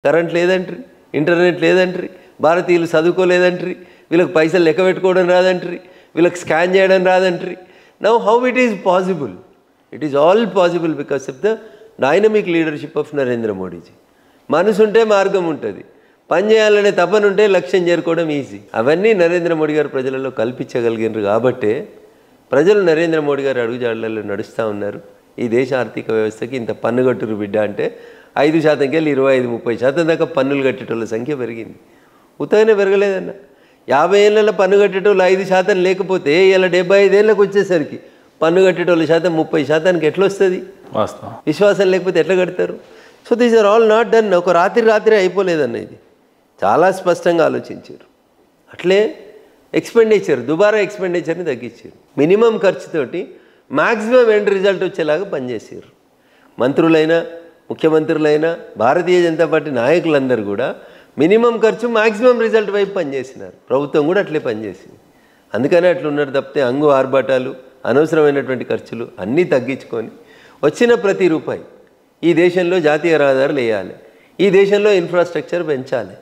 Current లేదంట్రీ, internet లేదంట్రీ, భారతీయులు చదువుకోలేదంట్రీ, వీళ్ళకి పైసలు లెక్క పెట్టుకోవడం రాదంట్రీ, వీళ్ళకి స్కాన్ చేయడం రాదంట్రీ. Now how it is possible? It is all possible because of the dynamic leadership of Narendra Modiji. మనసు ఉంటే మార్గం ఉంటుంది, పని చేయాలనే తపన ఉంటే లక్ష్యం చేరుకోవడం ఈజీ. అవన్నీ నరేంద్ర మోడీ గారు ప్రజలలో కల్పించగలిగినారు కాబట్టే ప్రజలు నరేంద్ర మోడీ గారు అడుగుజాడలలో నడుస్తూ ఉన్నారు. ఈ దేశ ఆర్థిక వ్యవస్థకి ఇంత పన్ను కట్టురు బిడ్డ అంటే 5%కి వెళ్ళి 25-30% దాకా పన్నులు కట్టేటోళ్ళ సంఖ్య పెరిగింది. ఉత్తగానే పెరగలేదన్న. 50 ఏళ్ళలో పన్ను కట్టేటోళ్ళు 5% లేకపోతే ఇలా 75 ఏళ్ళకి వచ్చేసరికి పన్ను కట్టేటోళ్ళ శాతం 30%కి ఎట్లా వస్తుంది? విశ్వాసం లేకపోతే ఎట్లా కడతారు? So these are all not done. ఒక రాత్రి అయిపోలేదన్న. ఇది చాలా స్పష్టంగా ఆలోచించారు. అట్లే దుబారా ఎక్స్పెండిచర్ని తగ్గించారు. మినిమం ఖర్చుతోటి మ్యాక్సిమం ఎండ్ రిజల్ట్ వచ్చేలాగా పనిచేసారు. మంత్రులైనా, ముఖ్యమంత్రులైనా, భారతీయ జనతా పార్టీ నాయకులందరూ కూడా మినిమం ఖర్చు మ్యాక్సిమం రిజల్ట్ వైపు పనిచేసినారు. ప్రభుత్వం కూడా అట్లే పనిచేసింది. అందుకనే అట్లున్నారు తప్పితే ఆర్భాటాలు, అనవసరమైనటువంటి ఖర్చులు అన్నీ తగ్గించుకొని వచ్చిన ప్రతి రూపాయి ఈ దేశంలో జాతీయ రహదారులు వేయాలి, ఈ దేశంలో ఇన్ఫ్రాస్ట్రక్చర్ పెంచాలి,